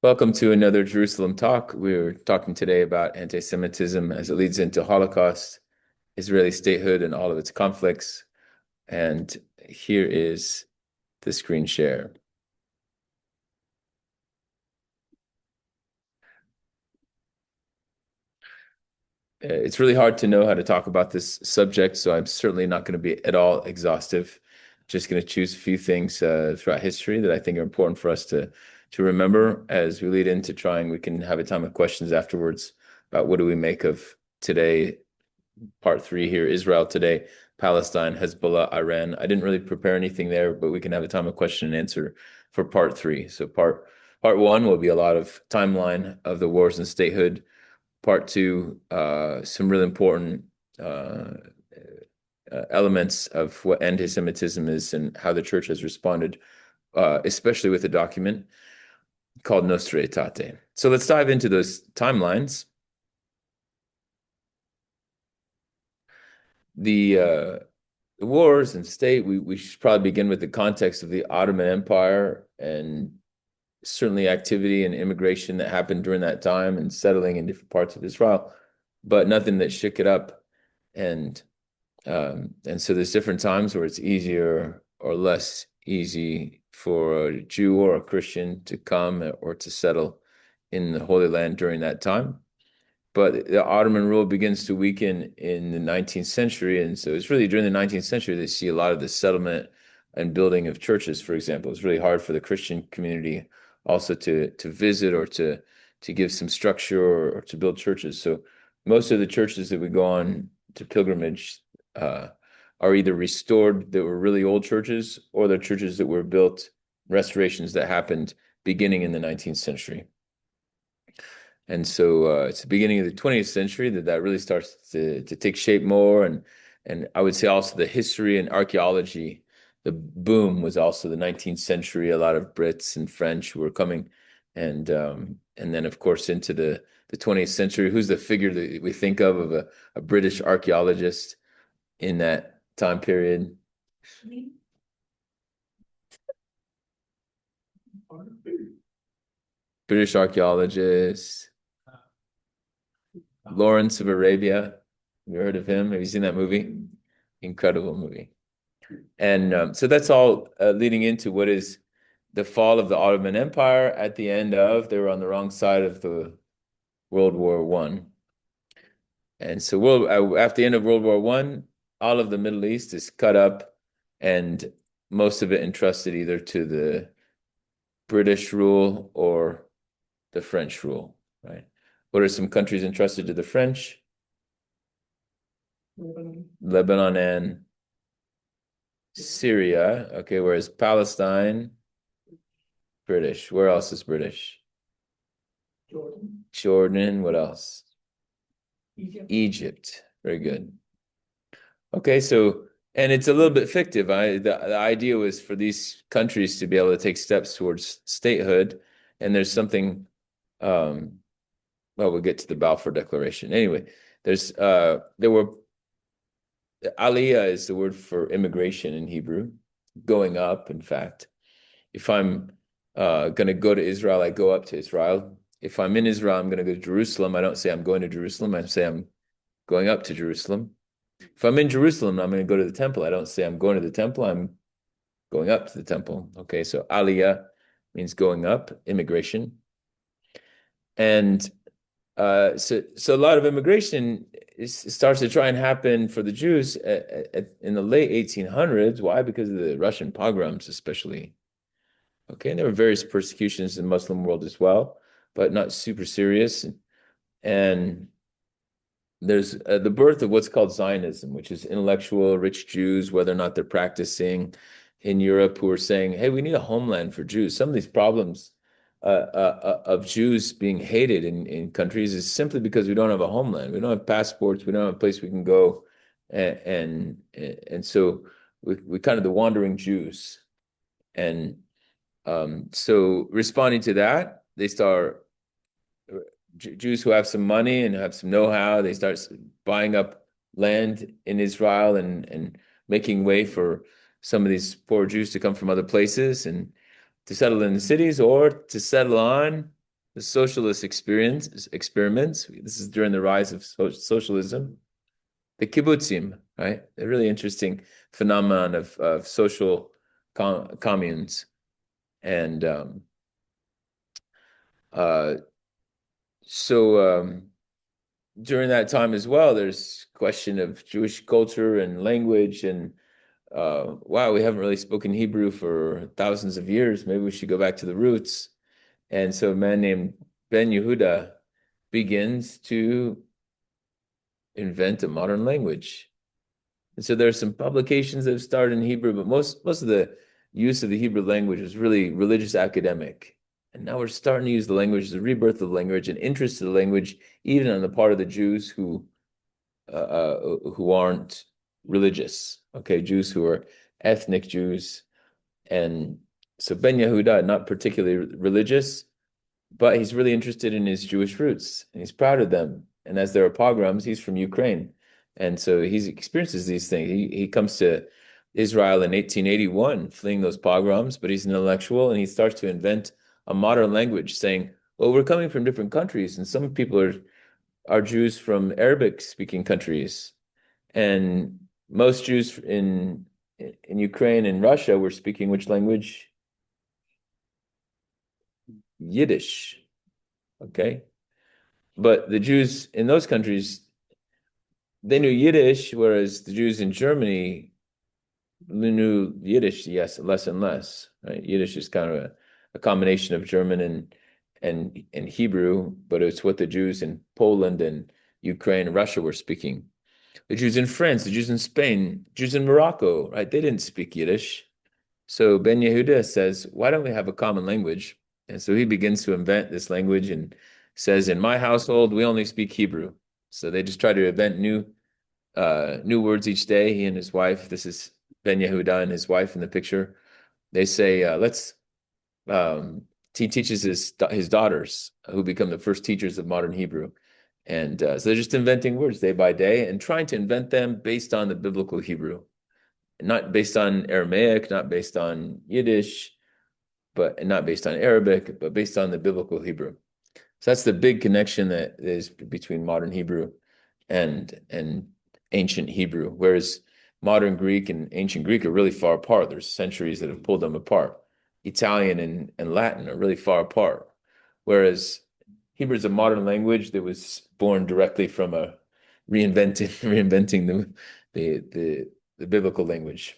Welcome to another Jerusalem talk. We're talking today about anti-Semitism as it leads into Holocaust, Israeli statehood, and all of its conflicts. And here is the screen share. It's really hard to know how to talk about this subject, so I'm certainly not going to be at all exhaustive. Just going to choose a few things throughout history that I think are important for us to remember as we lead into trying. We can have a time of questions afterwards about what do we make of today. Part three here, Israel today, Palestine, Hezbollah, Iran. I didn't really prepare anything there, but we can have a time of question and answer for part three. So part one will be a lot of timeline of the wars and statehood. Part two, some really important elements of what anti-Semitism is and how the church has responded, especially with a document called Nostra Aetate. So let's dive into those timelines. The wars and state, we should probably begin with the context of the Ottoman Empire and certainly activity and immigration that happened during that time and settling in different parts of Israel, but nothing that shook it up. And so there's different times where it's easier or less easy for a Jew or a Christian to come or to settle in the Holy Land during that time. But the Ottoman rule begins to weaken in the 19th century. And so it's really during the 19th century they see a lot of the settlement and building of churches, for example. It's really hard for the Christian community also to visit or to give some structure or to build churches. So most of the churches that we go on to pilgrimage are either restored that were really old churches, or they're churches that were built, restorations that happened beginning in the 19th century. And so it's the beginning of the 20th century that really starts to take shape more. And I would say also the history and archaeology, the boom was also the 19th century. A lot of Brits and French who were coming. And then, of course, into the 20th century. Who's the figure that we think of a British archaeologist in that time period? British archaeologist. Lawrence of Arabia. Have you heard of him? Have you seen that movie? Incredible movie. And so that's all leading into what is the fall of the Ottoman Empire at the end of, they were on the wrong side of the World War One. And so after the end of World War One, all of the Middle East is cut up and most of it entrusted either to the British rule or the French rule, right? What are some countries entrusted to the French? Lebanon and Syria. Okay, whereas Palestine, British. Where else is British? Jordan. What else? Egypt. Very good. Okay, and it's a little bit fictive. The idea was for these countries to be able to take steps towards statehood, and there's something well, we'll get to the Balfour Declaration. Anyway, there were Aliyah is the word for immigration in Hebrew, going up, in fact. If I'm going to go to Israel, I go up to Israel. If I'm in Israel, I'm going to go to Jerusalem. I don't say I'm going to Jerusalem. I say I'm going up to Jerusalem. If I'm in Jerusalem, I'm going to go to the temple. I don't say I'm going to the temple. I'm going up to the temple. Okay, so Aliyah means going up, immigration. And so a lot of immigration starts to try and happen for the Jews in the late 1800s. Why? Because of the Russian pogroms, especially. Okay, and there were various persecutions in the Muslim world as well, but not super serious. And there's the birth of what's called Zionism, which is intellectual, rich Jews, whether or not they're practicing in Europe, who are saying, hey, we need a homeland for Jews. Some of these problems of Jews being hated in countries is simply because we don't have a homeland. We don't have passports. We don't have a place we can go. And so we kind of the wandering Jews. And so responding to that, they start Jews who have some money and have some know-how, they start buying up land in Israel and making way for some of these poor Jews to come from other places and to settle in the cities or to settle on the socialist experiments. This is during the rise of socialism. The kibbutzim, right? A really interesting phenomenon of social communes. And uh, so during that time as well, there's question of Jewish culture and language and wow, we haven't really spoken Hebrew for thousands of years. Maybe we should go back to the roots. And so a man named Ben Yehuda begins to invent a modern language. And so there are some publications that have started in Hebrew, but most of the use of the Hebrew language was really religious academic. And now we're starting to use the language, the rebirth of the language, and interest in the language, even on the part of the Jews who aren't religious. Okay, Jews who are ethnic Jews. And so Ben Yehuda, not particularly religious, but he's really interested in his Jewish roots and he's proud of them. And as there are pogroms, he's from Ukraine. And so he experiences these things. He comes to Israel in 1881, fleeing those pogroms, but he's an intellectual and he starts to invent a modern language saying, well, we're coming from different countries and some people are Jews from Arabic speaking countries. And most Jews in Ukraine and Russia were speaking which language? Yiddish. Okay. But the Jews in those countries, they knew Yiddish, whereas the Jews in Germany knew Yiddish, yes, less and less. Right? Yiddish is kind of a combination of German and Hebrew, but it's what the Jews in Poland and Ukraine and Russia were speaking. The Jews in France, the Jews in Spain, Jews in Morocco, right? They didn't speak Yiddish. So Ben Yehuda says, why don't we have a common language? And so he begins to invent this language and says, in my household, we only speak Hebrew. So they just try to invent new words each day. He and his wife, this is Ben Yehuda and his wife in the picture. They say, he teaches his daughters who become the first teachers of modern Hebrew. And so they're just inventing words day by day and trying to invent them based on the biblical Hebrew, not based on Aramaic, not based on Yiddish, but not based on Arabic, but based on the biblical Hebrew. So that's the big connection that is between modern Hebrew and ancient Hebrew, whereas modern Greek and ancient Greek are really far apart. There's centuries that have pulled them apart. Italian and Latin are really far apart, whereas Hebrew is a modern language that was born directly from a reinventing the biblical language.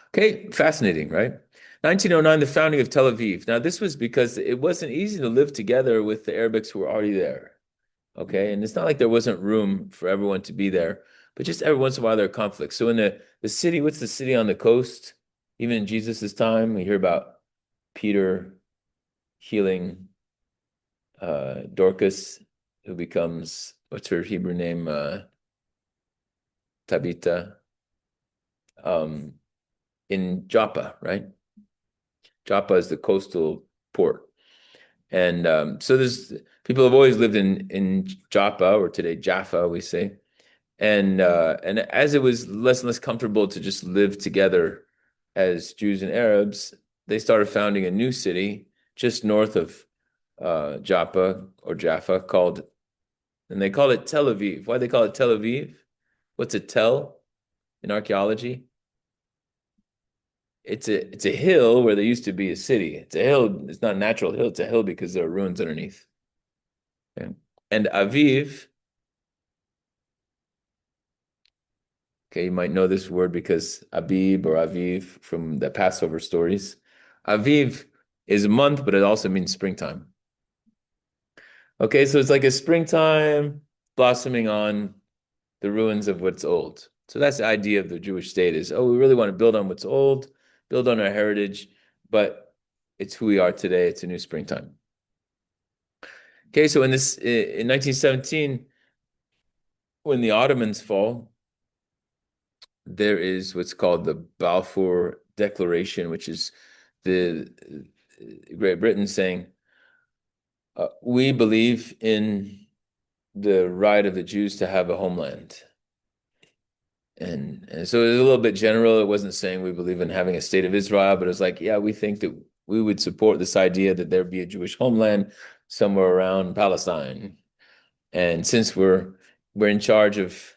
Okay, fascinating, right? 1909, the founding of Tel Aviv. Now, this was because it wasn't easy to live together with the Arabics who were already there. Okay, and it's not like there wasn't room for everyone to be there, but just every once in a while there are conflicts. So in the city, what's the city on the coast? Even in Jesus's time, we hear about Peter healing Dorcas, who becomes, what's her Hebrew name? Tabitha, um, in Joppa, right? Joppa is the coastal port. And so there's people have always lived in Joppa, or today Jaffa, we say. And as it was less and less comfortable to just live together as Jews and Arabs, they started founding a new city just north of Joppa or Jaffa and they call it Tel Aviv. Why do they call it Tel Aviv? What's a tel in archaeology? It's a hill where there used to be a city. It's a hill. It's not a natural hill. It's a hill because there are ruins underneath. Okay. And Aviv, okay, you might know this word because Abib or Aviv from the Passover stories. Aviv is a month, but it also means springtime. Okay, so it's like a springtime blossoming on the ruins of what's old. So that's the idea of the Jewish state is, oh, we really want to build on what's old, build on our heritage, but it's who we are today. It's a new springtime. Okay, so in 1917, when the Ottomans fall, there is what's called the Balfour Declaration, which is the Great Britain saying, we believe in the right of the Jews to have a homeland. And so it was a little bit general. It wasn't saying we believe in having a state of Israel, but it was like, yeah, we think that we would support this idea that there'd be a Jewish homeland somewhere around Palestine. And since we're in charge of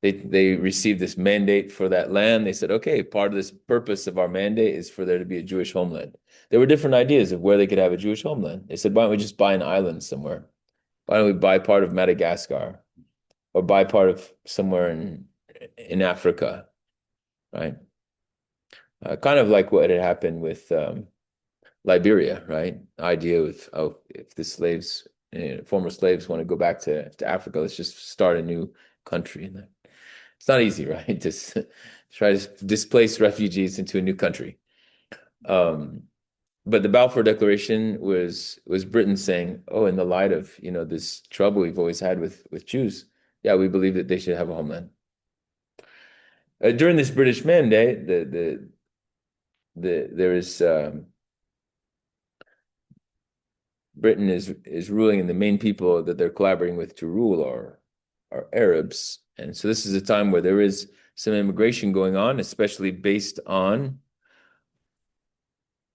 they received this mandate for that land, they said, okay, part of this purpose of our mandate is for there to be a Jewish homeland. There were different ideas of where they could have a Jewish homeland. They said, why don't we just buy an island somewhere? Why don't we buy part of Madagascar or buy part of somewhere in Africa, right? Kind of like what had happened with Liberia, right? The idea of, oh, if the slaves, former slaves want to go back to Africa, let's just start a new country. And it's not easy, right? Just try to displace refugees into a new country. Um, but the Balfour Declaration was Britain saying, oh, in the light of, this trouble we've always had with Jews, yeah, we believe that they should have a homeland. During this British Mandate, there is Britain is ruling, and the main people that they're collaborating with to rule are Arabs, and so this is a time where there is some immigration going on, especially based on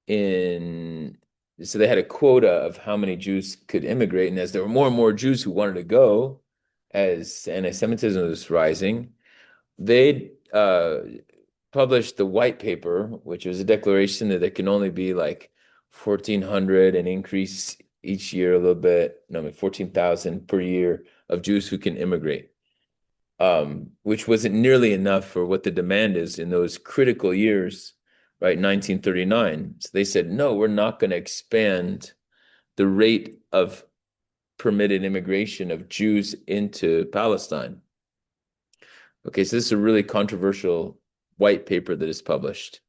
in. So they had a quota of how many Jews could immigrate, and as there were more and more Jews who wanted to go, as anti-Semitism was rising, they published the white paper, which was a declaration that there can only be like 1,400 and increase each year a little bit, no, I mean 14,000 per year of Jews who can immigrate, which wasn't nearly enough for what the demand is in those critical years, right? 1939. So they said, no, we're not going to expand the rate of permitted immigration of Jews into Palestine. Okay, so this is a really controversial white paper that is published.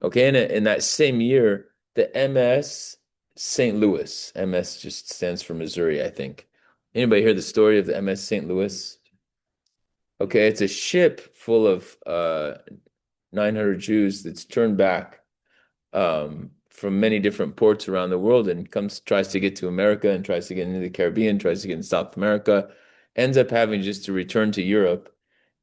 Okay, and in that same year, the MS St. Louis, MS just stands for Missouri, I think. Anybody hear the story of the MS St. Louis? Okay, it's a ship full of 900 Jews that's turned back from many different ports around the world and tries to get to America and tries to get into the Caribbean, tries to get in South America, ends up having just to return to Europe.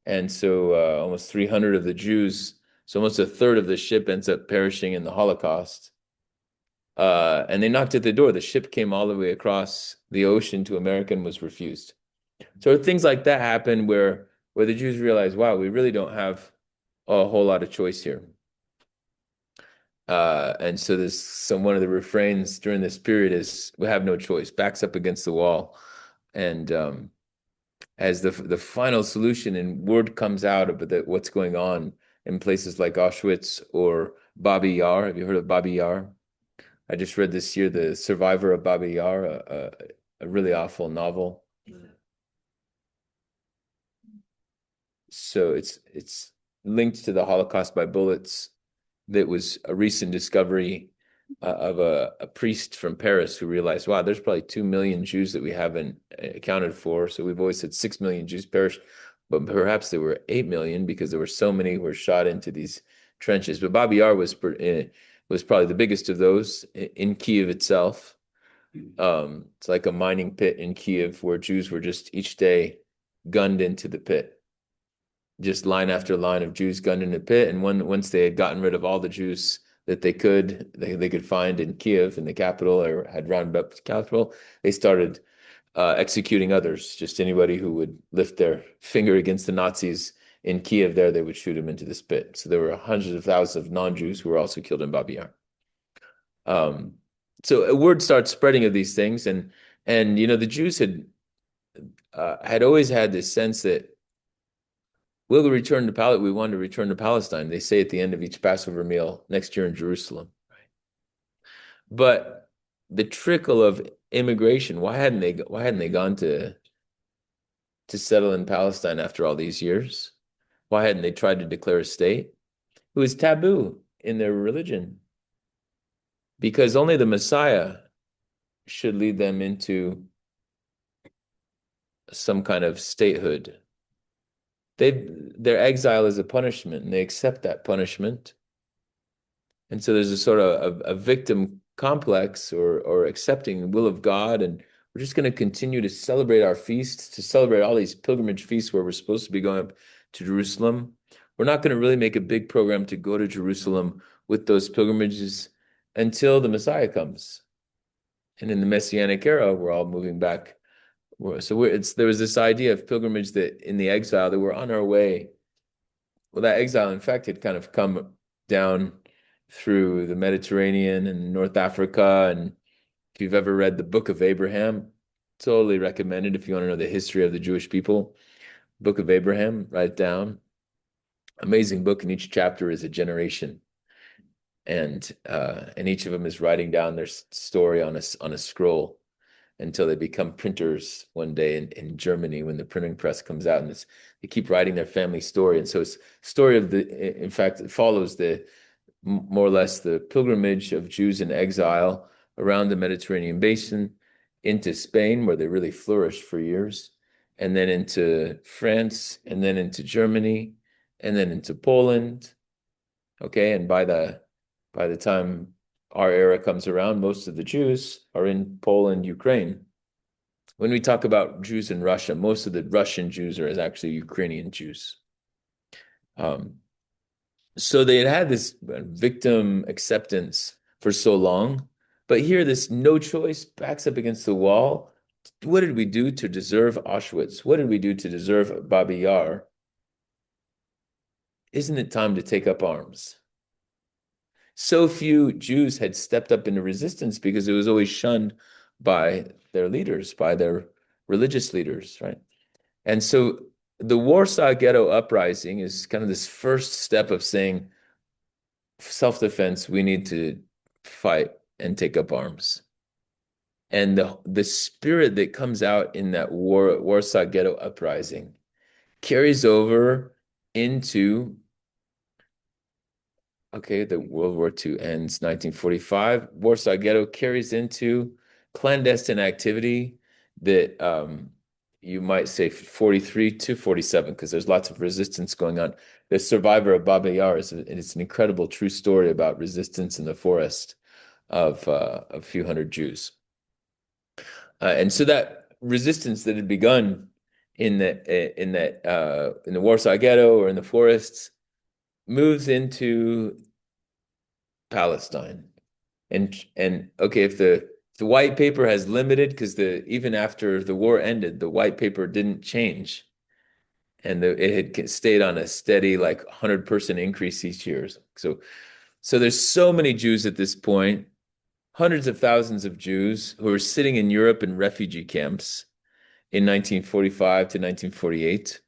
And so almost 300 of the Jews, so almost a third of the ship ends up perishing in the Holocaust. And they knocked at the door. The ship came all the way across the ocean to America and was refused. So things like that happen where the Jews realize, wow, we really don't have a whole lot of choice here. And so one of the refrains during this period is, we have no choice, backs up against the wall. And as the final solution, and word comes out about what's going on in places like Auschwitz or Babi Yar. Have you heard of Babi Yar? I just read this year The Survivor of Babi Yar, a really awful novel. So it's linked to the Holocaust by bullets. That was a recent discovery of a priest from Paris who realized, wow, there's probably 2 million Jews that we haven't accounted for. So we've always said 6 million Jews perished, but perhaps there were 8 million because there were so many who were shot into these trenches. But Babi Yar was probably the biggest of those in Kiev itself. It's like a mining pit in Kiev where Jews were just each day gunned into the pit. Just line after line of Jews gunned in the pit. And once they had gotten rid of all the Jews that they could find in Kiev, in the capital, or had rounded up the capital, they started executing others. Just anybody who would lift their finger against the Nazis in Kiev there, they would shoot them into this pit. So there were hundreds of thousands of non-Jews who were also killed in Babi Yar. So a word starts spreading of these things, and the Jews had always had this sense that we want to return to Palestine. They say at the end of each Passover meal next year in Jerusalem. Right? But the trickle of immigration, why hadn't they gone to settle in Palestine after all these years? Why hadn't they tried to declare a state? It was taboo in their religion. Because only the Messiah should lead them into some kind of statehood. Their exile is a punishment, and they accept that punishment. And so there's a sort of a victim complex or accepting the will of God, and we're just going to continue to celebrate our feasts, to celebrate all these pilgrimage feasts where we're supposed to be going up to Jerusalem. We're not going to really make a big program to go to Jerusalem with those pilgrimages until the Messiah comes. And in the Messianic era, we're all moving back. There was this idea of pilgrimage that in the exile that we're on our way. Well, that exile, in fact, had kind of come down through the Mediterranean and North Africa. And if you've ever read the Book of Abraham, totally recommended if you want to know the history of the Jewish people. Book of Abraham, write it down. Amazing book, and each chapter is a generation, and each of them is writing down their story on a scroll until they become printers one day in Germany when the printing press comes out, and they keep writing their family story. And so it's story of in fact, it follows more or less the pilgrimage of Jews in exile around the Mediterranean basin into Spain, where they really flourished for years, and then into France, and then into Germany, and then into Poland. Okay, and by the time our era comes around, most of the Jews are in Poland, Ukraine. When we talk about Jews in Russia, most of the Russian Jews are actually Ukrainian Jews. So they had this victim acceptance for so long, but here this no choice backs up against the wall. What did we do to deserve Auschwitz? What did we do to deserve Babi Yar? Isn't it time to take up arms? So few Jews had stepped up into resistance because it was always shunned by their leaders, by their religious leaders, right? And so the Warsaw Ghetto Uprising is kind of this first step of saying, self-defense, we need to fight and take up arms. And the spirit that comes out in that Warsaw Ghetto Uprising carries over into the World War II ends 1945. Warsaw Ghetto carries into clandestine activity that you might say 43 to 47, because there's lots of resistance going on. The survivor of Baba Yar it's an incredible true story about resistance in the forest of a few hundred Jews. And so that resistance that had begun in the Warsaw Ghetto or in the forests moves into Palestine. And okay, if the white paper has limited, because even after the war ended, the white paper didn't change, and it had stayed on a steady like 100% increase each year. So there's so many Jews at this point, hundreds of thousands of Jews who are sitting in Europe in refugee camps in 1945 to 1948.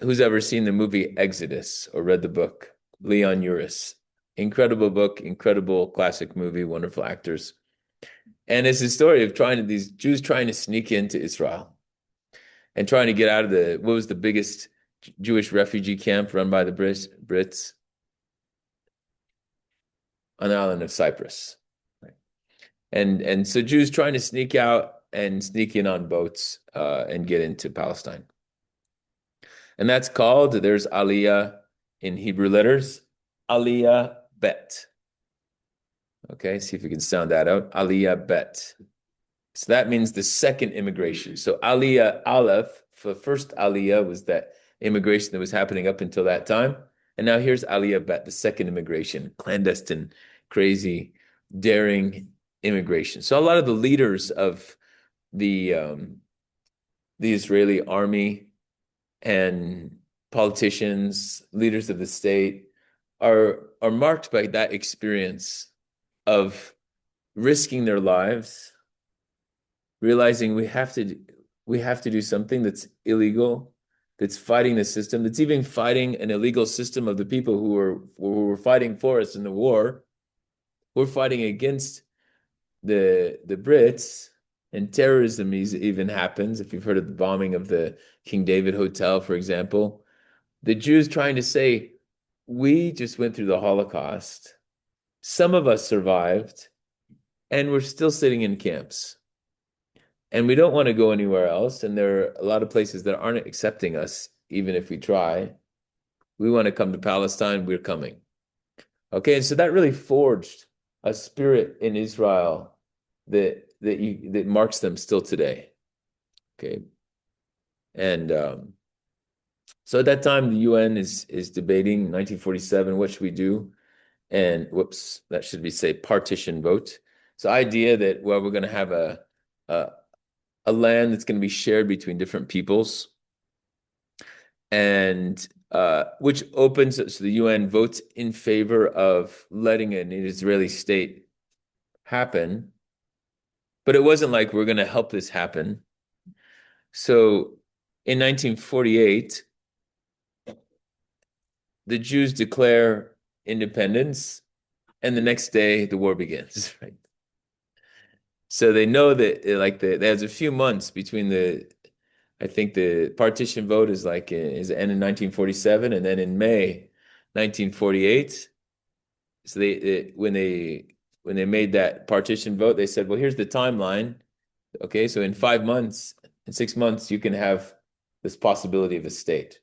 Who's ever seen the movie Exodus or read the book? Leon Uris. Incredible book, incredible classic movie, wonderful actors. And it's a story of these Jews trying to sneak into Israel and trying to get out of what was the biggest Jewish refugee camp run by the Brits? On the island of Cyprus. And so Jews trying to sneak out and sneak in on boats and get into Palestine. And that's called, there's Aliyah in Hebrew letters, Aliyah Bet. Okay, see if we can sound that out. Aliyah Bet. So that means the second immigration. So Aliyah Aleph, the first Aliyah was that immigration that was happening up until that time. And now here's Aliyah Bet, the second immigration, clandestine, crazy, daring immigration. So a lot of the leaders of the Israeli army and politicians, leaders of the state are marked by that experience of risking their lives, realizing we have to do something that's illegal, that's fighting the system, that's even fighting an illegal system of the people who were fighting for us in the war. We're fighting against the Brits, and terrorism even happens. If you've heard of the bombing of the King David Hotel, for example, the Jews trying to say, we just went through the Holocaust. Some of us survived, and we're still sitting in camps. And we don't want to go anywhere else. And there are a lot of places that aren't accepting us, even if we try. We want to come to Palestine, we're coming. Okay, and so that really forged a spirit in Israel that marks them still today. Okay. And so at that time, the UN is debating 1947, what should we do? And whoops, that should be say partition vote. So idea that, well, we're going to have a a land that's going to be shared between different peoples, and which opens, so the UN votes in favor of letting an Israeli state happen, but it wasn't like we're going to help this happen. So in 1948, the Jews declare independence, and the next day the war begins, right? So they know that like there's a few months between I think the partition vote is like is end in 1947, and then in May 1948. So when they made that partition vote, they said, well, here's the timeline. Okay, so in 5 months, in 6 months, you can have this possibility of a state.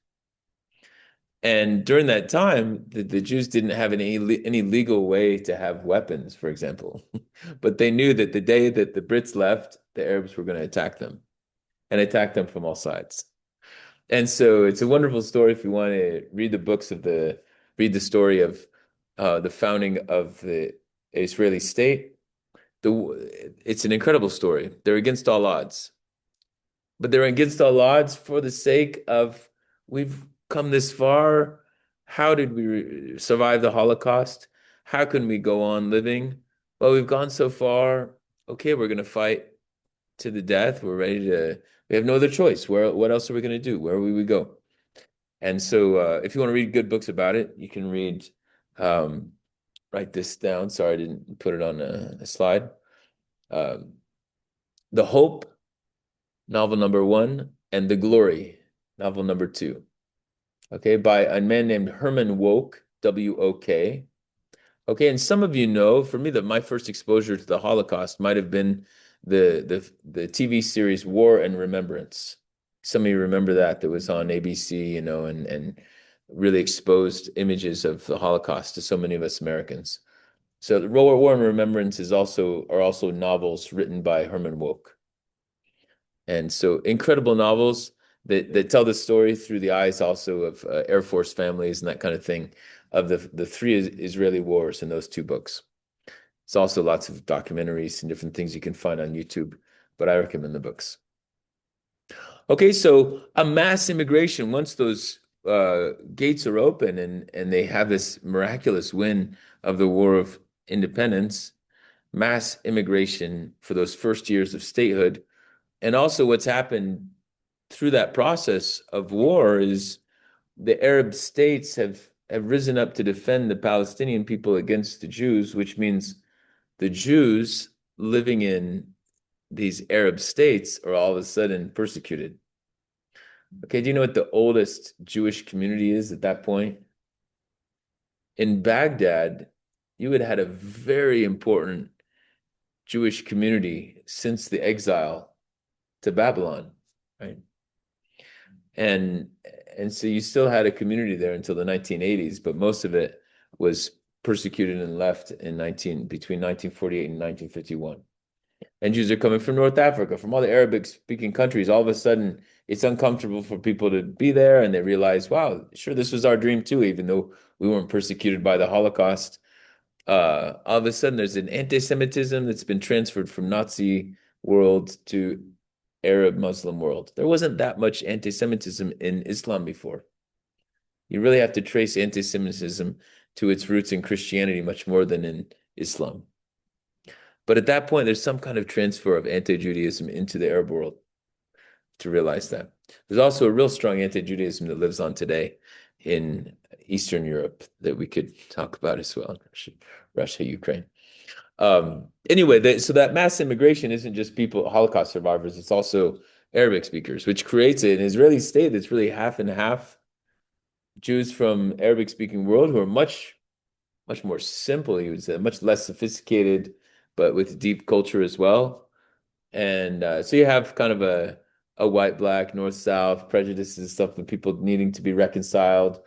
And during that time, the Jews didn't have any legal way to have weapons, for example. But they knew that the day that the Brits left, the Arabs were going to attack them and attack them from all sides. And so it's a wonderful story if you want to read the books of read the story of the founding of the Israeli state. It's an incredible story. They're against all odds, but they're against all odds for the sake of we've come this far. How did we survive the Holocaust? How can we go on living? Well, we've gone so far. Okay, we're going to fight to the death. We have no other choice. What else are we going to do? Where will we go? And so, if you want to read good books about it, you can um, write this down. Sorry, I didn't put it on a slide. Um, The Hope, novel number one, and The Glory, novel number two. Okay, by a man named Herman Wouk, W-O-K. Okay, and some of you know, for me, that my first exposure to the Holocaust might have been the TV series War and Remembrance. Some of you remember that was on ABC, and really exposed images of the Holocaust to so many of us Americans. So the War and Remembrance are also novels written by Herman Wouk. And so incredible novels that tell the story through the eyes also of Air Force families and that kind of thing of the three Israeli wars in those two books. It's also lots of documentaries and different things you can find on YouTube, but I recommend the books. Okay, so a mass immigration, once those gates are open and they have this miraculous win of the War of Independence, mass immigration for those first years of statehood. And also what's happened through that process of war is the Arab states have risen up to defend the Palestinian people against the Jews, which means the Jews living in these Arab states are all of a sudden persecuted. Okay, do you know what the oldest Jewish community is at that point? In Baghdad, you had had a very important Jewish community since the exile to Babylon, right? And and so you still had a community there until the 1980s, but most of it was persecuted and left between 1948 and 1951. And Jews are coming from North Africa, from all the Arabic speaking countries. All of a sudden, it's uncomfortable for people to be there, and they realize, wow, sure, this was our dream too, even though we weren't persecuted by the Holocaust. All of a sudden, there's an anti-Semitism that's been transferred from Nazi world to Arab Muslim world. There wasn't that much anti-Semitism in Islam before. You really have to trace anti-Semitism to its roots in Christianity much more than in Islam. But at that point, there's some kind of transfer of anti-Judaism into the Arab world to realize that. There's also a real strong anti-Judaism that lives on today in Eastern Europe that we could talk about as well. Russia, Ukraine. Anyway, so that mass immigration isn't just people, Holocaust survivors, it's also Arabic speakers, which creates an Israeli state that's really half and half Jews from Arabic speaking world who are much more simple, you would say, much less sophisticated, but with deep culture as well. And so you have kind of a white, black, north, south prejudices and stuff with people needing to be reconciled.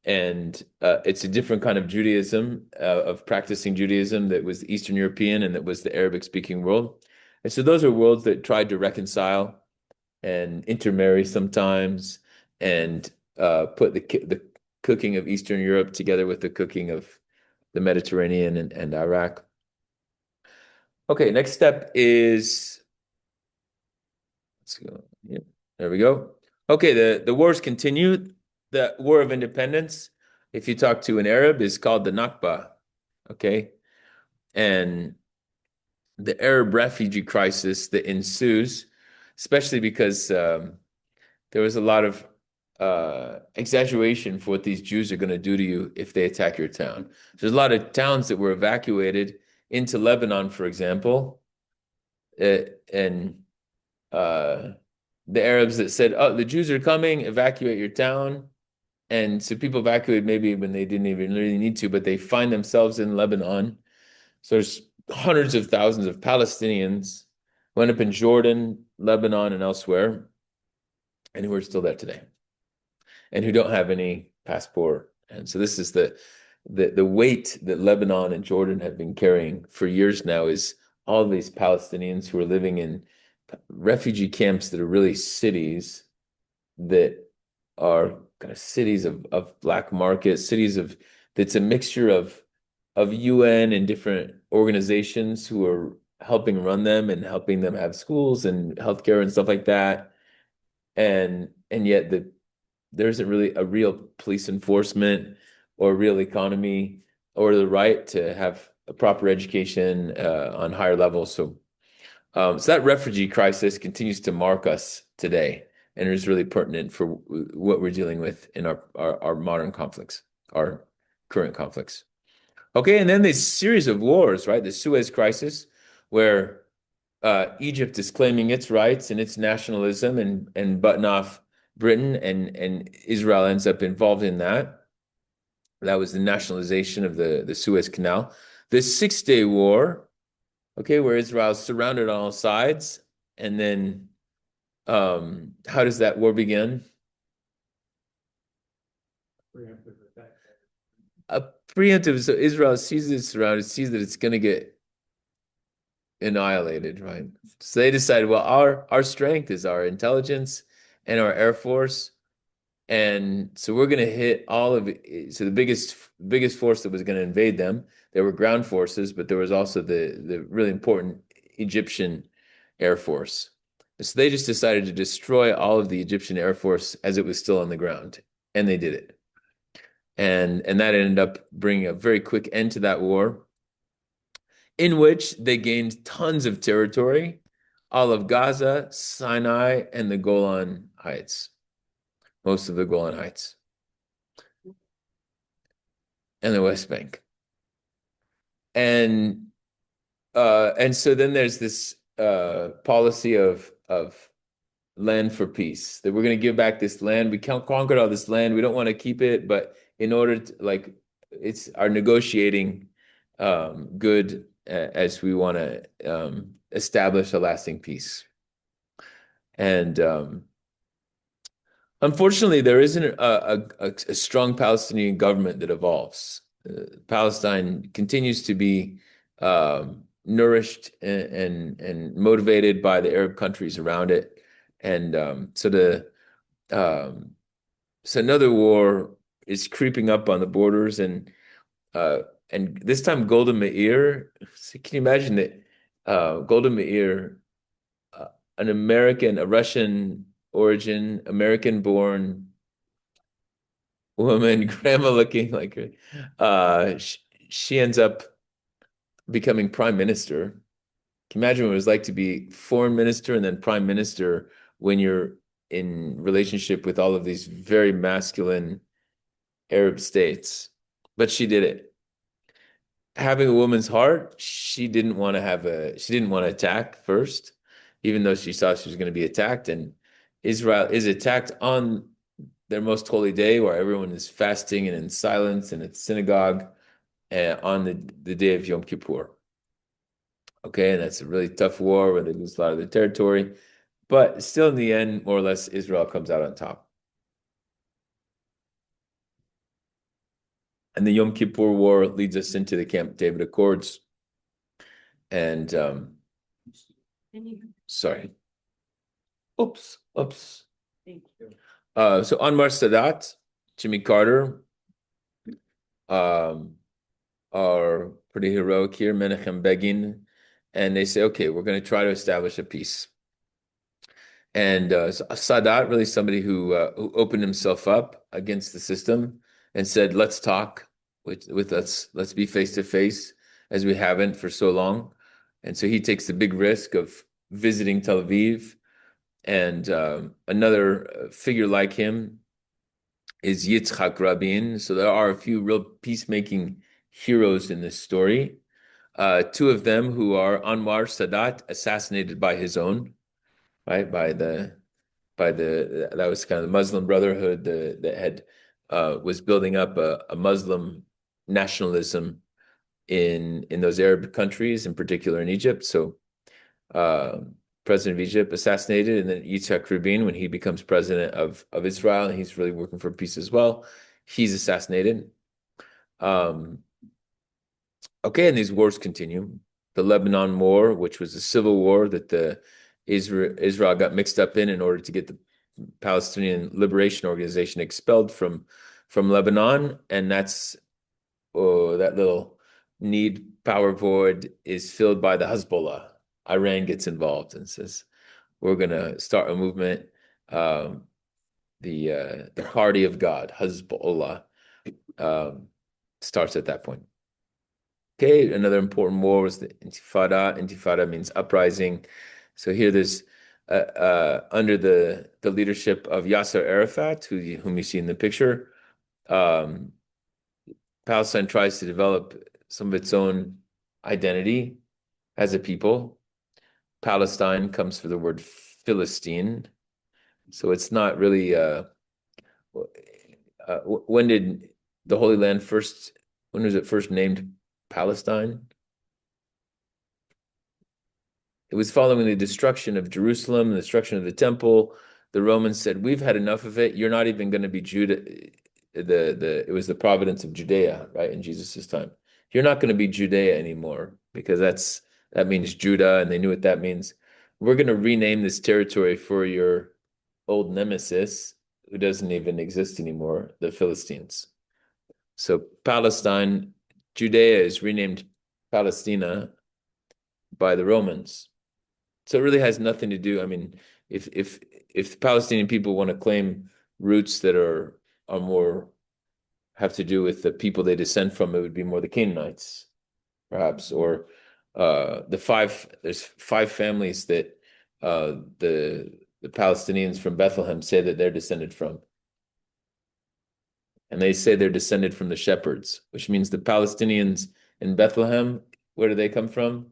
And it's a different kind of Judaism, of practicing Judaism that was Eastern European and that was the Arabic speaking world. And so those are worlds that tried to reconcile and intermarry sometimes and put the cooking of Eastern Europe together with the cooking of the Mediterranean and Iraq. Okay, next step is, let's go. Yeah, there we go. Okay, the wars continue. The War of Independence, if you talk to an Arab, is called the Nakba. Okay, and the Arab refugee crisis that ensues, especially because there was a lot of exaggeration for what these Jews are going to do to you if they attack your town. There's a lot of towns that were evacuated into Lebanon, for example, and uh, the Arabs that said, "Oh, the Jews are coming, evacuate your town." And so people evacuated maybe when they didn't even really need to, but they find themselves in Lebanon. So there's hundreds of thousands of Palestinians who end up in Jordan, Lebanon, and elsewhere, and who are still there today, and who don't have any passport. And so this is the weight that Lebanon and Jordan have been carrying for years now is all these Palestinians who are living in refugee camps that are really cities that are kind of cities of black markets, cities of that's a mixture of UN and different organizations who are helping run them and helping them have schools and healthcare and stuff like that. And yet there isn't really a real police enforcement or real economy or the right to have a proper education on higher levels. So that refugee crisis continues to mark us today and is really pertinent for what we're dealing with in our modern conflicts, our current conflicts. Okay, and then this series of wars, right? The Suez Crisis, where Egypt is claiming its rights and its nationalism and button off Britain, and Israel ends up involved in that. That was the nationalization of the Suez Canal. The Six-Day War, okay, where Israel is surrounded on all sides, and then how does that war begin? A preemptive, so Israel sees it's surrounded, sees that it's going to get annihilated, right? So they decided, well, our strength is our intelligence and our air force, and so we're going to hit all of it. So the biggest force that was going to invade them, there were ground forces, but there was also the really important Egyptian air force. So they just decided to destroy all of the Egyptian air force as it was still on the ground, and they did it. And that ended up bringing a very quick end to that war, in which they gained tons of territory, all of Gaza, Sinai, and the Golan Heights, most of the Golan Heights, and the West Bank. And so then there's this policy of land for peace, that we're going to give back this land. We conquered all this land. We don't want to keep it, but in order to, like, it's our negotiating good as we want to establish a lasting peace. And unfortunately, there isn't a strong Palestinian government that evolves. Palestine continues to be nourished and motivated by the Arab countries around it. And um, so another war is creeping up on the borders, uh, and this time Golda Meir. So can you imagine that Golda Meir, an American, a Russian origin, American-born woman, grandma looking like her, she ends up becoming prime minister. Can you imagine what it was like to be foreign minister and then prime minister when you're in relationship with all of these very masculine Arab states? But she did it. Having a woman's heart, she didn't want to attack first, even though she saw she was going to be attacked. And Israel is attacked on their most holy day, where everyone is fasting and in silence and at synagogue on the day of Yom Kippur. Okay, and that's a really tough war where they lose a lot of their territory. But still, in the end, more or less, Israel comes out on top. And the Yom Kippur War leads us into the Camp David Accords. And sorry. Oops. Thank you. So Anwar Sadat, Jimmy Carter, um, are pretty heroic here, Menachem Begin, and they say, okay, we're going to try to establish a peace. And Sadat, really somebody who opened himself up against the system and said, "Let's talk with us. Let's be face to face as we haven't for so long." And so he takes the big risk of visiting Tel Aviv. And another figure like him is Yitzhak Rabin. So there are a few real peacemaking heroes in this story. Two of them who are Anwar Sadat, assassinated by his own, right, by the that was kind of the Muslim Brotherhood that had was building up a Muslim nationalism in those Arab countries, in particular in Egypt. So uh, President of Egypt assassinated, and then Yitzhak Rabin, when he becomes president of Israel, and he's really working for peace as well, he's assassinated. Um, okay, and these wars continue. The Lebanon War, which was a civil war that the Israel got mixed up in order to get the Palestinian Liberation Organization expelled from Lebanon, and that little need power void is filled by the Hezbollah. Iran gets involved and says, "We're going to start a movement." Um, the Party of God, Hezbollah, um, starts at that point. Okay, another important war was the Intifada. Intifada means uprising. So here there's under the leadership of Yasser Arafat, whom you see in the picture, um, Palestine tries to develop some of its own identity as a people. Palestine comes from the word Philistine, so it's not really. When did the Holy Land first? When was it first named Palestine? It was following the destruction of Jerusalem, the destruction of the temple. The Romans said, "We've had enough of it. You're not even going to be Judah." It was the providence of Judea, right, in Jesus's time. You're not going to be Judea anymore because that means Judah, and they knew what that means. We're going to rename this territory for your old nemesis, who doesn't even exist anymore, the Philistines. So Palestine, Judea is renamed Palestina by the Romans. So it really has nothing to do. I mean, if the Palestinian people want to claim roots that are more have to do with the people they descend from, it would be more the Canaanites, perhaps, or there's five families that the Palestinians from Bethlehem say that they're descended from. And they say they're descended from the shepherds, which means the Palestinians in Bethlehem, where do they come from?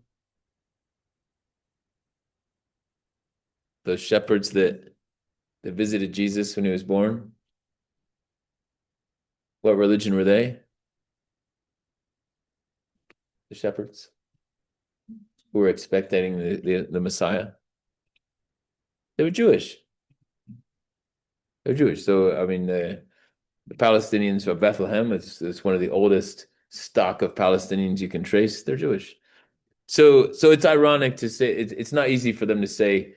Those shepherds that visited Jesus when he was born. What religion were they? The shepherds who were expecting the Messiah. They were Jewish. They're Jewish. So I mean, the Palestinians of Bethlehem is one of the oldest stock of Palestinians you can trace. They're Jewish. So it's ironic to say it's not easy for them to say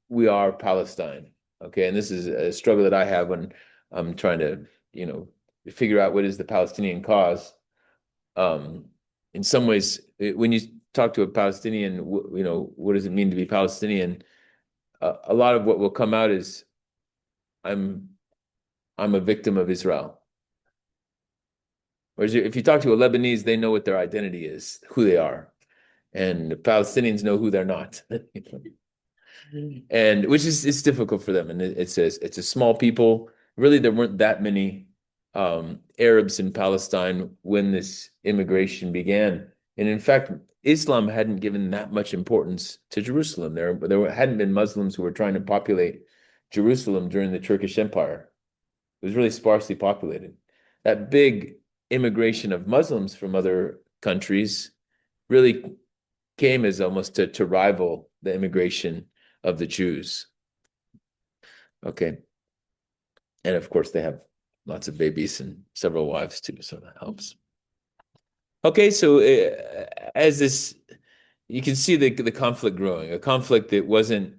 we are Palestine. Okay, and this is a struggle that I have when I'm trying to, figure out what is the Palestinian cause. Um, in some ways, when you talk to a Palestinian, what does it mean to be Palestinian? A lot of what will come out is I'm I'm a victim of Israel. Whereas if you talk to a Lebanese, they know what their identity is, who they are, and the Palestinians know who they're not. And which is it's difficult for them. And it's a small people. Really, there weren't that many Arabs in Palestine when this immigration began. And in fact, Islam hadn't given that much importance to Jerusalem. There hadn't been Muslims who were trying to populate Jerusalem during the Turkish Empire. It was really sparsely populated. That big immigration of Muslims from other countries really came as almost to rival the immigration of the Jews. Okay. And of course, they have lots of babies and several wives too, so that helps. Okay, so as this, you can see the conflict growing, a conflict that wasn't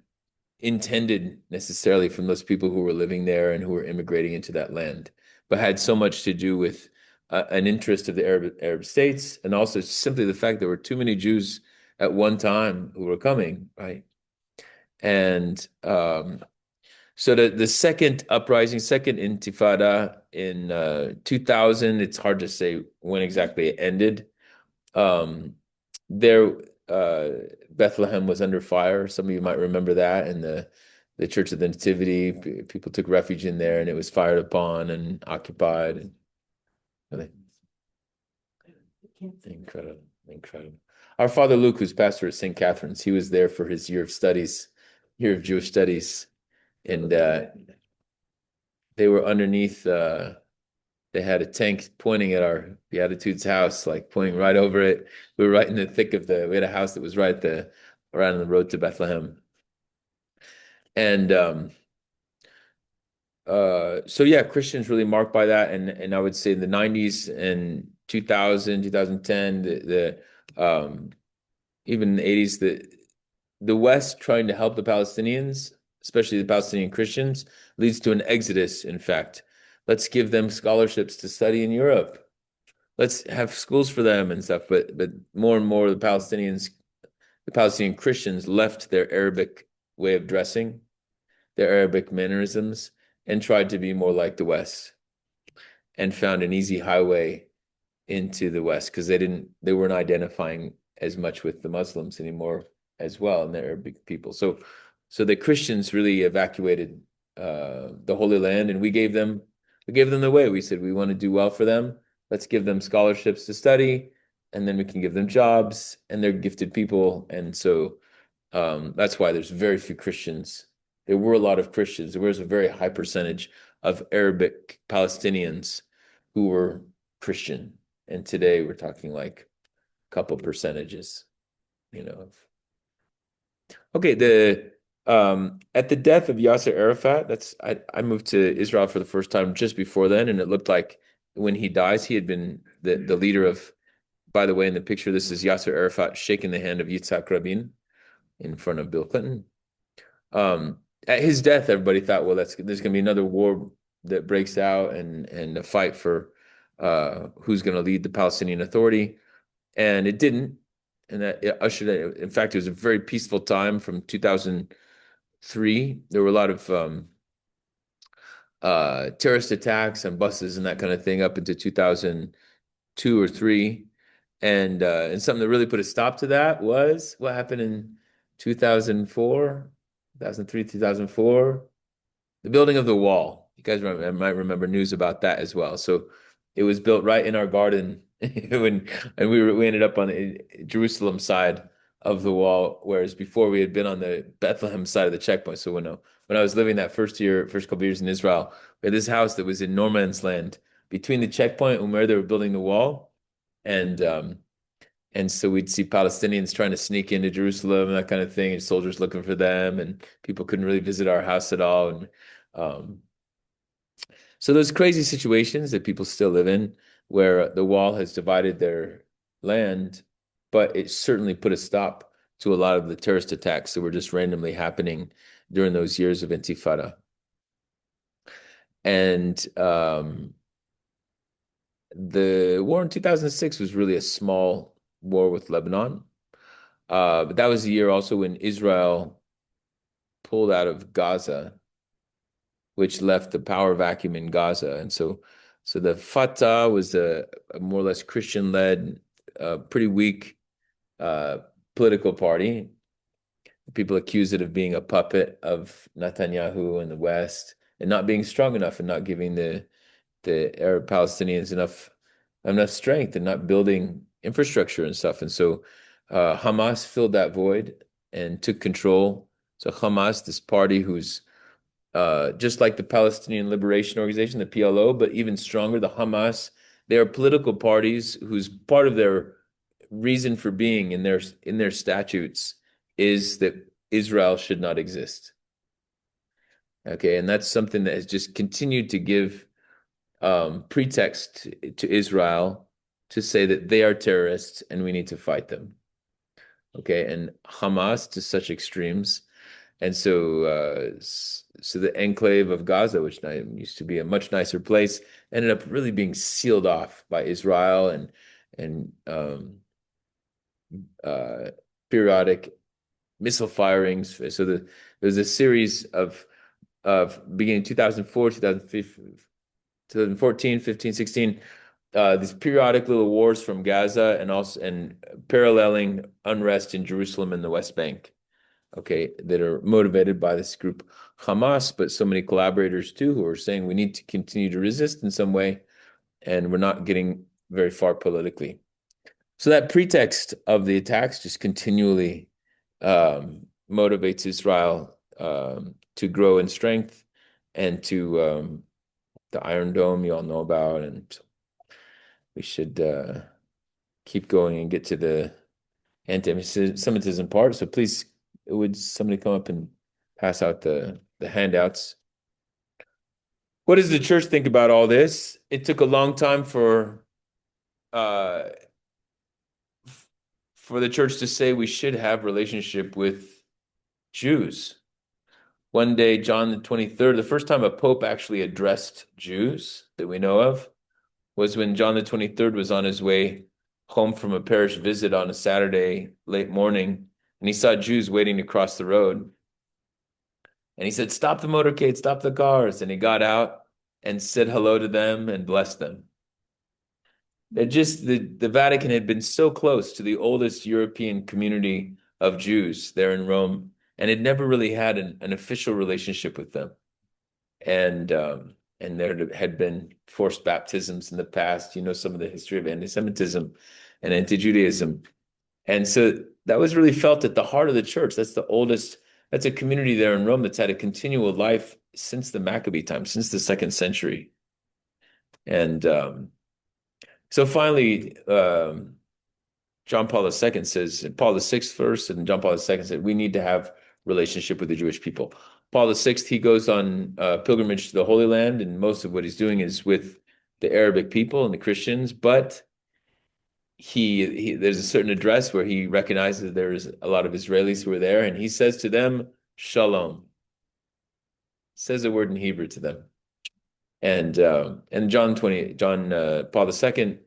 intended necessarily from those people who were living there and who were immigrating into that land, but had so much to do with an interest of the Arab states, and also simply the fact there were too many Jews at one time who were coming, right? And so the second uprising, second Intifada in 2000, it's hard to say when exactly it ended. Um, there, Bethlehem was under fire. Some of you might remember that, and the Church of the Nativity. People took refuge in there, and it was fired upon and occupied. And really incredible, incredible. Our father Luke, who's pastor at St. Catherine's, he was there for his year of studies, year of Jewish studies, and they were underneath. They had a tank pointing at our Beatitude's house, like pointing right over it. We were right in the thick of we had a house that was right on the road to Bethlehem. And so yeah, Christians really marked by that. And I would say in the 90s and 2000, 2010, even in the 80s, the West trying to help the Palestinians, especially the Palestinian Christians, leads to an exodus, in fact. Let's give them scholarships to study in Europe. Let's have schools for them and stuff. But more and more the Palestinian Christians left their Arabic way of dressing, their Arabic mannerisms, and tried to be more like the West and found an easy highway into the West because they weren't identifying as much with the Muslims anymore as well and the Arabic people. So the Christians really evacuated the Holy Land, and we gave them the way. We said we want to do well for them. Let's give them scholarships to study, and then we can give them jobs, and they're gifted people. And so that's why there's very few Christians. There were a lot of Christians. There was a very high percentage of Arabic Palestinians who were Christian. And today we're talking like a couple percentages, you know. Okay, the at the death of Yasser Arafat, I moved to Israel for the first time just before then, and it looked like when he dies, he had been the leader of, by the way, in the picture, this is Yasser Arafat shaking the hand of Yitzhak Rabin in front of Bill Clinton. At his death, everybody thought, well, there's going to be another war that breaks out and a fight for who's going to lead the Palestinian Authority, and it didn't. And that it ushered in fact, it was a very peaceful time from 2003. There were a lot of terrorist attacks on buses and that kind of thing up into 2002 or three. And something that really put a stop to that was what happened in 2004, 2003, 2004, the building of the wall. You guys might remember news about that as well. So it was built right in our garden and we ended up on the Jerusalem side of the wall, whereas before we had been on the Bethlehem side of the checkpoint. So when I was living that first couple of years in Israel, we had this house that was in no man's land between the checkpoint and where they were building the wall. And so we'd see Palestinians trying to sneak into Jerusalem and that kind of thing, and soldiers looking for them, and people couldn't really visit our house at all. And so those crazy situations that people still live in, where the wall has divided their land, but it certainly put a stop to a lot of the terrorist attacks that were just randomly happening during those years of Intifada. And the war in 2006 was really a small war with Lebanon. But that was the year also when Israel pulled out of Gaza, which left the power vacuum in Gaza. And so the Fatah was a more or less Christian-led, pretty weak political party. People accuse it of being a puppet of Netanyahu and the West and not being strong enough and not giving the Arab Palestinians enough strength and not building infrastructure and stuff. And so Hamas filled that void and took control. So Hamas, this party who's just like the Palestinian Liberation Organization, the PLO, but even stronger, the Hamas, they are political parties whose part of their reason for being in their statutes is that Israel should not exist. Okay, and that's something that has just continued to give pretext to Israel to say that they are terrorists and we need to fight them. Okay, and Hamas to such extremes And so, so the enclave of Gaza, which used to be a much nicer place, ended up really being sealed off by Israel and uh, periodic missile firings. So there was a series of beginning 2004, 2015, 2014, 15, 16, these periodic little wars from Gaza and also and paralleling unrest in Jerusalem and the West Bank. Okay, that are motivated by this group Hamas, but so many collaborators too who are saying we need to continue to resist in some way, and we're not getting very far politically. So that pretext of the attacks just continually motivates Israel to grow in strength and to the Iron Dome you all know about, and we should keep going and get to the anti-Semitism part. So please, would somebody come up and pass out the handouts? What does the church think about all this? It took a long time uh, for the church to say we should have relationship with Jews. One day, John the 23rd, the first time a pope actually addressed Jews that we know of was when John the 23rd was on his way home from a parish visit on a Saturday late morning, and he saw Jews waiting to cross the road. And he said, "Stop the motorcade, stop the cars." And he got out and said hello to them and blessed them. The Vatican had been so close to the oldest European community of Jews there in Rome, and it never really had an official relationship with them. And there had been forced baptisms in the past. You know some of the history of anti-Semitism and anti-Judaism. And so that was really felt at the heart of the church. That's a community there in Rome that's had a continual life since the Maccabee time, since the second century. And so finally, John Paul II says, Paul VI first, and John Paul II said, we need to have relationship with the Jewish people. Paul VI, he goes on pilgrimage to the Holy Land, and most of what he's doing is with the Arabic people and the Christians, but there's a certain address where he recognizes there's a lot of Israelis who are there, and he says to them, Shalom. Says a word in Hebrew to them. And John Paul II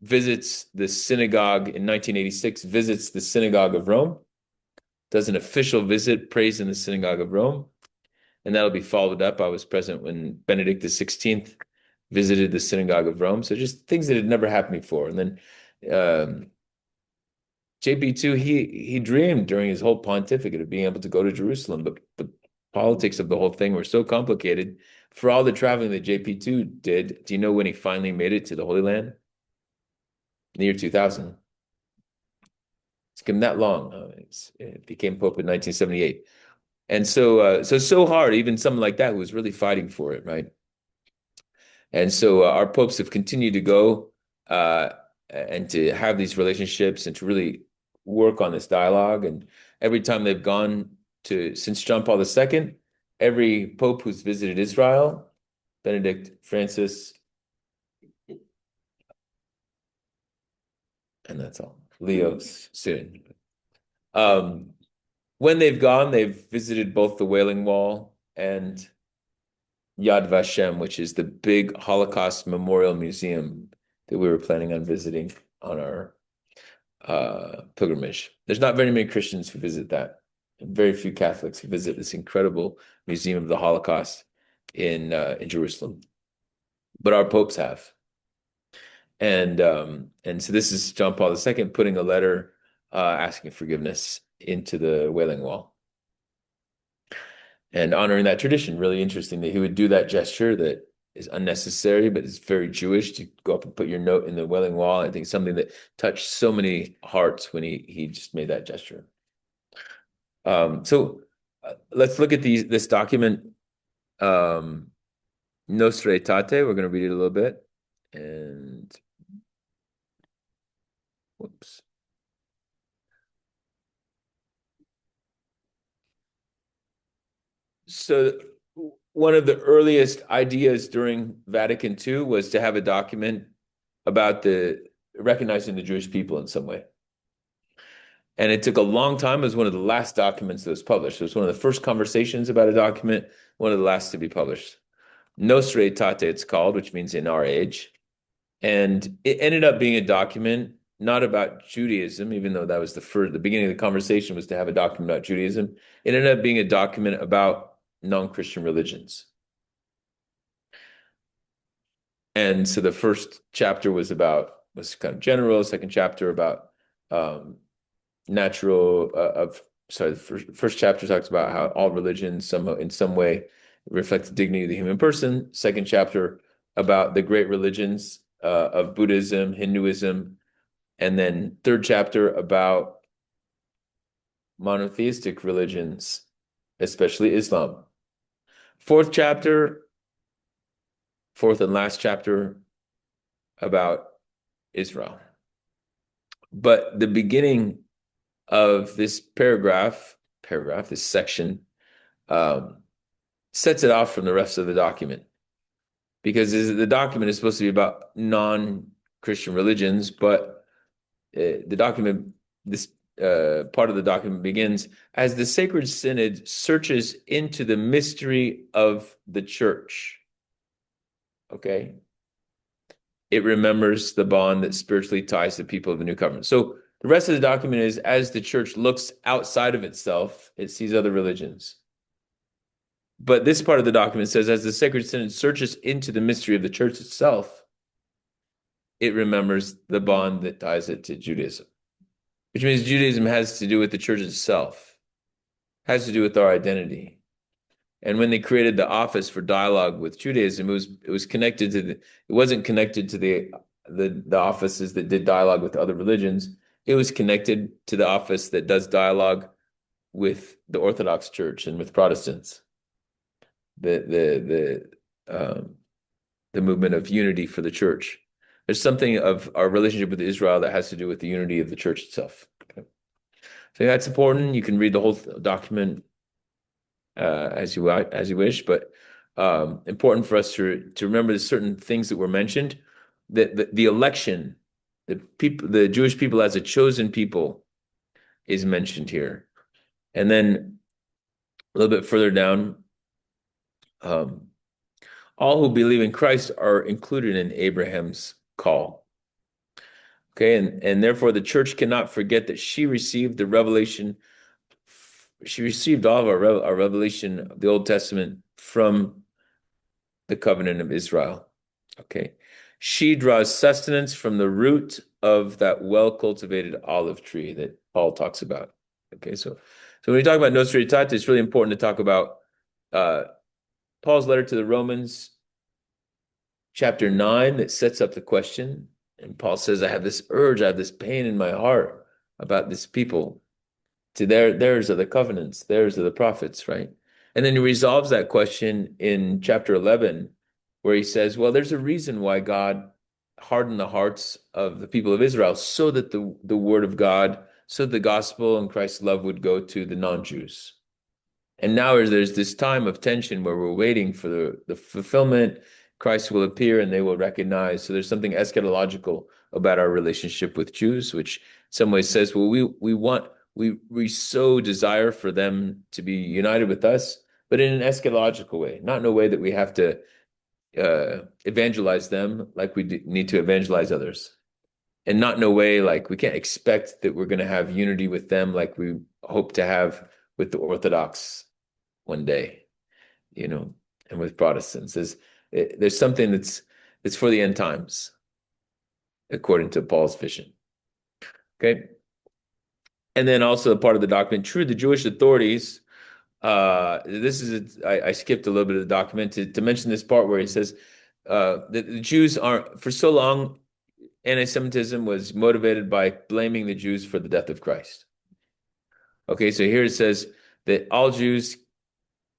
visits the synagogue in 1986, visits the synagogue of Rome, does an official visit, prays in the synagogue of Rome, and that'll be followed up. I was present when Benedict XVI visited the synagogue of Rome. So just things that had never happened before. And then JP2, he dreamed during his whole pontificate of being able to go to Jerusalem, but the politics of the whole thing were so complicated. For all the traveling that JP2 did, do you know when he finally made it to the Holy Land? In the year 2000. It's been that long. It became Pope in 1978. And so hard, even someone like that who was really fighting for it, right? And so our popes have continued to go and to have these relationships and to really work on this dialogue. And every time they've gone since John Paul II, every pope who's visited Israel, Benedict, Francis, and that's all. Leo's soon. When they've gone, they've visited both the Wailing Wall and Yad Vashem, which is the big Holocaust Memorial Museum that we were planning on visiting on our pilgrimage. There's not very many Christians who visit that, and very few Catholics who visit this incredible Museum of the Holocaust in Jerusalem. But our popes have. And so this is John Paul II putting a letter asking forgiveness into the Wailing Wall and honoring that tradition. Really interesting that he would do that gesture that is unnecessary, but it's very Jewish to go up and put your note in the Wailing Wall. I think something that touched so many hearts when he just made that gesture. So let's look at this document, Nostra Aetate. We're going to read it a little bit. And whoops. So one of the earliest ideas during Vatican II was to have a document about recognizing the Jewish people in some way. And it took a long time. It was one of the last documents that was published. It was one of the first conversations about a document, one of the last to be published. Nostra Aetate, it's called, which means in our age. And it ended up being a document not about Judaism, even though that was the beginning of the conversation was to have a document about Judaism. It ended up being a document about non-Christian religions. And so the first chapter was kind of general. Second chapter about um, natural of sorry, the first chapter talks about how all religions somehow in some way reflect the dignity of the human person. Second chapter about the great religions of Buddhism, Hinduism, and then third chapter about monotheistic religions, especially Islam. Fourth chapter, fourth and last chapter about Israel. But the beginning of this this section, um, sets it off from the rest of the document because the document is supposed to be about non-Christian religions, but the document, this part of the document begins as the Sacred Synod searches into the mystery of the church. Okay. It remembers the bond that spiritually ties the people of the new covenant. So the rest of the document is as the church looks outside of itself, it sees other religions. But this part of the document says, as the Sacred Synod searches into the mystery of the church itself, it remembers the bond that ties it to Judaism, which means Judaism has to do with the church itself, has to do with our identity. And when they created the office for dialogue with Judaism, it was connected to it wasn't connected to the offices that did dialogue with other religions. It was connected to the office that does dialogue with the Orthodox Church and with Protestants. The the movement of unity for the church. There's something of our relationship with Israel that has to do with the unity of the church itself. Okay. So that's important. You can read the whole document as you wish, but important for us to remember the certain things that were mentioned. That the election, the Jewish people as a chosen people is mentioned here, and then a little bit further down, um, all who believe in Christ are included in Abraham's call. Okay, and therefore the church cannot forget that she received the revelation. She received all of our revelation of the Old Testament from the covenant of Israel. Okay. She draws sustenance from the root of that well-cultivated olive tree that Paul talks about. Okay, so when we talk about Nostra Aetate, it's really important to talk about uh, Paul's letter to the Romans, chapter 9, that sets up the question. And Paul says, I have this urge, I have this pain in my heart about this people. To theirs are the covenants, theirs are the prophets, right? And then he resolves that question in chapter 11, where he says, well, there's a reason why God hardened the hearts of the people of Israel so that the word of God, so the gospel and Christ's love would go to the non-Jews. And now there's this time of tension where we're waiting for the fulfillment. Christ will appear and they will recognize. So there's something eschatological about our relationship with Jews, which in some ways says, well, we so desire for them to be united with us, but in an eschatological way, not in a way that we have to evangelize them like we need to evangelize others, and not in a way like we can't expect that we're going to have unity with them like we hope to have with the Orthodox one day, and with Protestants. There's something that's for the end times, according to Paul's vision. Okay. And then also a part of the document, true, the Jewish authorities, I skipped a little bit of the document to mention this part where he says that the Jews aren't, for so long, anti-Semitism was motivated by blaming the Jews for the death of Christ. Okay, so here it says that all Jews,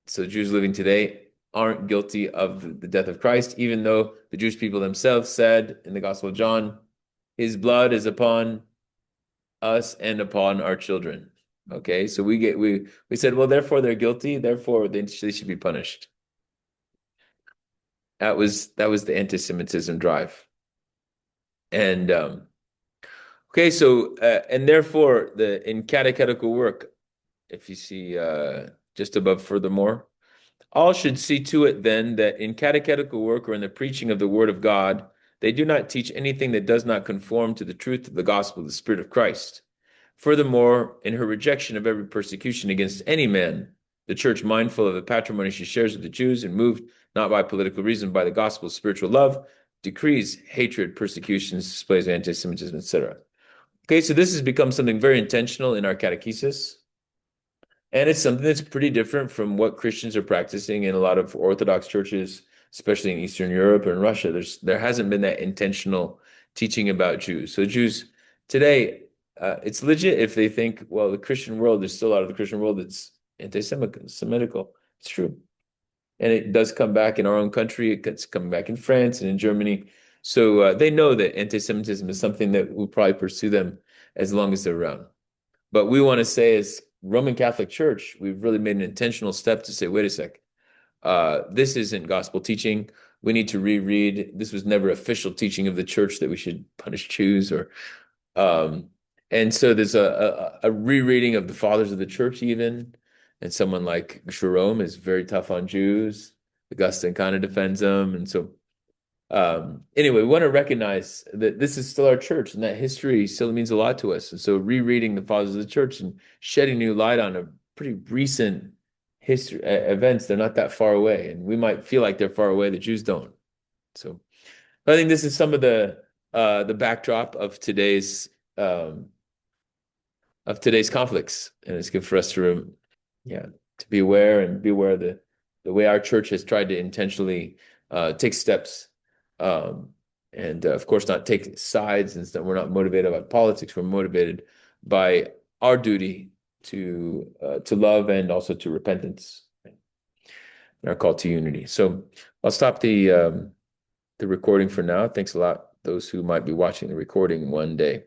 so Jews living today, aren't guilty of the death of Christ, even though the Jewish people themselves said in the Gospel of John, his blood is upon us and upon our children. Okay, so we said, well, therefore they're guilty, therefore they should be punished. That was the anti-Semitism drive. And Okay, so and therefore the in catechetical work, if you see just above furthermore, all should see to it then that in catechetical work or in the preaching of the word of God, they do not teach anything that does not conform to the truth of the gospel of the Spirit of Christ. Furthermore, in her rejection of every persecution against any man, the church, mindful of the patrimony she shares with the Jews and moved not by political reason, by the gospel of spiritual love, decrees hatred, persecutions, displays of anti-Semitism, etc. Okay, so this has become something very intentional in our catechesis. And it's something that's pretty different from what Christians are practicing in a lot of Orthodox churches, especially in Eastern Europe and Russia. There hasn't been that intentional teaching about Jews. So Jews today, it's legit if they think, well, the Christian world, there's still a lot of the Christian world that's anti-Semitical. It's true. And it does come back in our own country. It's coming back in France and in Germany. So they know that anti-Semitism is something that will probably pursue them as long as they're around. But we want to say, as Roman Catholic Church, we've really made an intentional step to say, wait a sec, this isn't gospel teaching. We need to reread. This was never official teaching of the church that we should punish Jews or, um, and so there's a rereading of the fathers of the church even, and someone like Jerome is very tough on Jews. Augustine kind of defends them, and so anyway, we want to recognize that this is still our church and that history still means a lot to us. And so rereading the fathers of the church and shedding new light on a pretty recent history events, they're not that far away. And we might feel like they're far away, the Jews don't. So I think this is some of the backdrop of today's conflicts. And it's good for us to yeah, to be aware and be aware of the way our church has tried to intentionally take steps and of course not take sides, and so we're not motivated by politics. We're motivated by our duty to love and also to repentance and our call to unity. So I'll stop the recording for now. Thanks a lot, those who might be watching the recording one day.